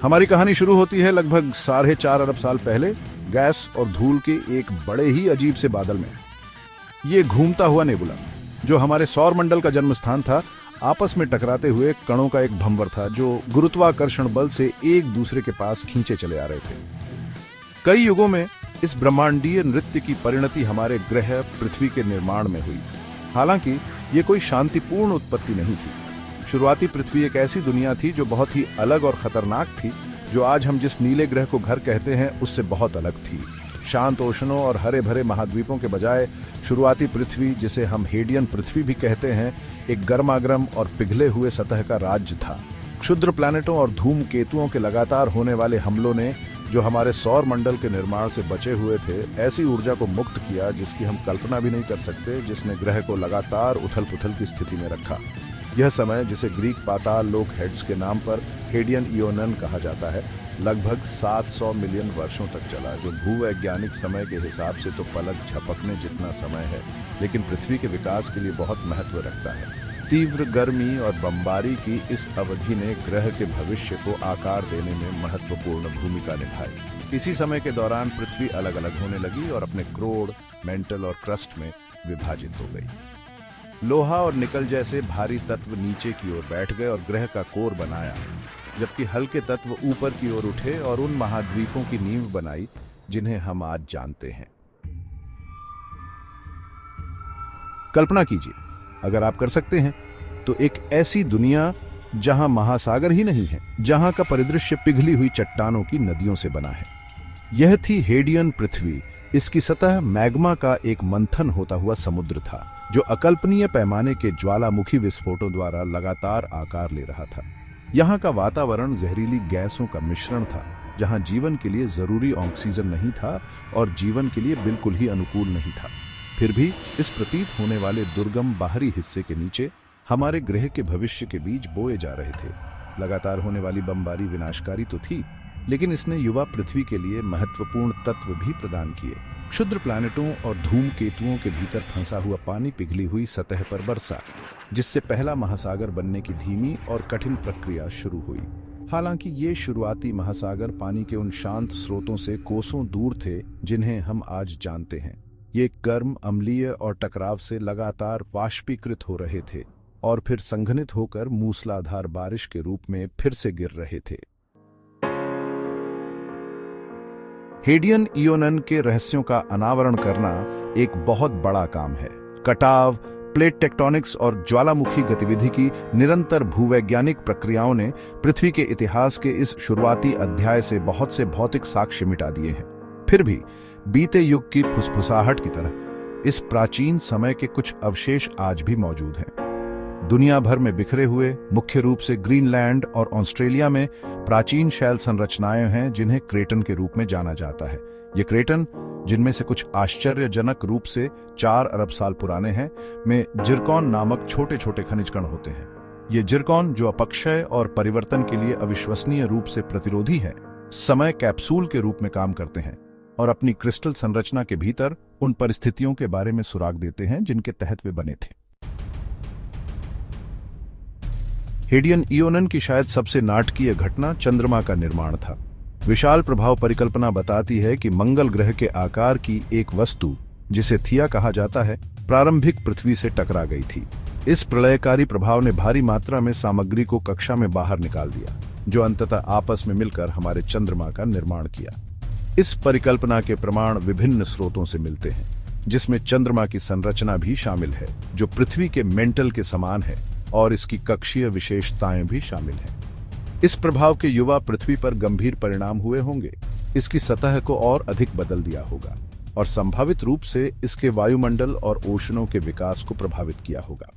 हमारी कहानी शुरू होती है लगभग 4.5 अरब साल पहले, गैस और धूल के एक बड़े ही अजीब से बादल में। ये घूमता हुआ नेबुला, जो हमारे सौर मंडल का जन्म स्थान था, आपस में टकराते हुए कणों का एक भंवर था जो गुरुत्वाकर्षण बल से एक दूसरे के पास खींचे चले आ रहे थे। कई युगों में इस ब्रह्मांडीय नृत्य की परिणति हमारे ग्रह पृथ्वी के निर्माण में हुई। हालांकि ये कोई शांतिपूर्ण उत्पत्ति नहीं थी। शुरुआती पृथ्वी एक ऐसी दुनिया थी जो बहुत ही अलग और खतरनाक थी, जो आज हम जिस नीले ग्रह को घर कहते हैं उससे बहुत अलग थी। शांत ओशनों और हरे भरे महाद्वीपों के बजाय शुरुआती पृथ्वी, जिसे हम हेडियन पृथ्वी भी कहते हैं, एक गर्मागर्म और पिघले हुए सतह का राज्य था। क्षुद्र प्लैनेटों और धूमकेतुओं के लगातार होने वाले हमलों ने, जो हमारे सौर मंडल के निर्माण से बचे हुए थे, ऐसी ऊर्जा को मुक्त किया जिसकी हम कल्पना भी नहीं कर सकते, जिसने ग्रह को लगातार उथल पुथल की स्थिति में रखा। यह समय, जिसे ग्रीक पाताल लोक हेड्स के नाम पर हेडियन इयोनन कहा जाता है, लगभग 700 मिलियन वर्षों तक चला, जो भूवैज्ञानिक समय के हिसाब से तो पलक झपकने जितना समय है, लेकिन पृथ्वी के विकास के लिए बहुत महत्व रखता है। तीव्र गर्मी और बमबारी की इस अवधि ने ग्रह के भविष्य को आकार देने में महत्वपूर्ण भूमिका निभाई। इसी समय के दौरान पृथ्वी अलग अलग होने लगी और अपने क्रोड, मेंटल और क्रस्ट में विभाजित हो गई। लोहा और निकल जैसे भारी तत्व नीचे की ओर बैठ गए और ग्रह का कोर बनाया, जबकि हल्के तत्व ऊपर की ओर उठे और उन महाद्वीपों की नींव बनाई जिन्हें हम आज जानते हैं। कल्पना कीजिए, अगर आप कर सकते हैं, तो एक ऐसी दुनिया जहां महासागर ही नहीं है, जहां का परिदृश्य पिघली हुई चट्टानों की नदियों से बना है। यह थी हेडियन पृथ्वी। इसकी सतह मैग्मा का एक मंथन होता हुआ समुद्र था, जो अकल्पनीय पैमाने के ज्वालामुखी विस्फोटों द्वारा लगातार आकार ले रहा था। यहाँ का वातावरण जहरीली गैसों का मिश्रण था, जहाँ जीवन के लिए जरूरी ऑक्सीजन नहीं था और जीवन के लिए बिल्कुल ही अनुकूल नहीं था। फिर भी इस प्रतीत होने वाले दुर्गम बाहरी हिस्से के नीचे हमारे ग्रह के भविष्य के बीज बोए जा रहे थे। लगातार होने वाली बमबारी विनाशकारी तो थी, लेकिन इसने युवा पृथ्वी के लिए महत्वपूर्ण तत्व भी प्रदान किए। क्षुद्र प्लैनेटों और धूमकेतुओं के भीतर फंसा हुआ पानी पिघली हुई सतह पर बरसा, जिससे पहला महासागर बनने की धीमी और कठिन प्रक्रिया शुरू हुई। हालांकि ये शुरुआती महासागर पानी के उन शांत स्रोतों से कोसों दूर थे जिन्हें हम आज जानते हैं। ये गर्म, अम्लीय और टकराव से लगातार वाष्पीकृत हो रहे थे और फिर संघनित होकर मूसलाधार बारिश के रूप में फिर से गिर रहे थे। हेडियन इयोनन के रहस्यों का अनावरण करना एक बहुत बड़ा काम है। कटाव, प्लेट टेक्टोनिक्स और ज्वालामुखी गतिविधि की निरंतर भूवैज्ञानिक प्रक्रियाओं ने पृथ्वी के इतिहास के इस शुरुआती अध्याय से बहुत से भौतिक साक्ष्य मिटा दिए हैं। फिर भी बीते युग की फुसफुसाहट की तरह इस प्राचीन समय के कुछ अवशेष आज भी मौजूद हैं। दुनिया भर में बिखरे हुए, मुख्य रूप से ग्रीनलैंड और ऑस्ट्रेलिया में प्राचीन शैल संरचनाएं हैं जिन्हें क्रेटन के रूप में जाना जाता है। ये क्रेटन, जिनमें से कुछ आश्चर्यजनक रूप से 4 अरब साल पुराने हैं, में जिरकॉन नामक छोटे छोटे खनिज कण होते हैं। ये जिरकॉन, जो अपक्षय और परिवर्तन के लिए अविश्वसनीय रूप से प्रतिरोधी है, समय कैप्सूल के रूप में काम करते हैं और अपनी क्रिस्टल संरचना के भीतर उन परिस्थितियों के बारे में सुराग देते हैं जिनके तहत वे बने थे। हेडियन इयोनन की शायद सबसे नाटकीय घटना चंद्रमा का निर्माण था। विशाल प्रभाव परिकल्पना बताती है कि मंगल ग्रह के आकार की एक वस्तु, जिसे थिया कहा जाता है, प्रारंभिक पृथ्वी से टकरा गई थी। इस प्रलयकारी प्रभाव ने भारी मात्रा में सामग्री को कक्षा में बाहर निकाल दिया, जो अंततः आपस में मिलकर हमारे चंद्रमा का निर्माण किया। इस परिकल्पना के प्रमाण विभिन्न स्रोतों से मिलते हैं, जिसमें चंद्रमा की संरचना भी शामिल है, जो पृथ्वी के मेंटल के समान है, और इसकी कक्षीय विशेषताएं भी शामिल हैं। इस प्रभाव के युवा पृथ्वी पर गंभीर परिणाम हुए होंगे। इसकी सतह को और अधिक बदल दिया होगा और संभावित रूप से इसके वायुमंडल और ओशनों के विकास को प्रभावित किया होगा।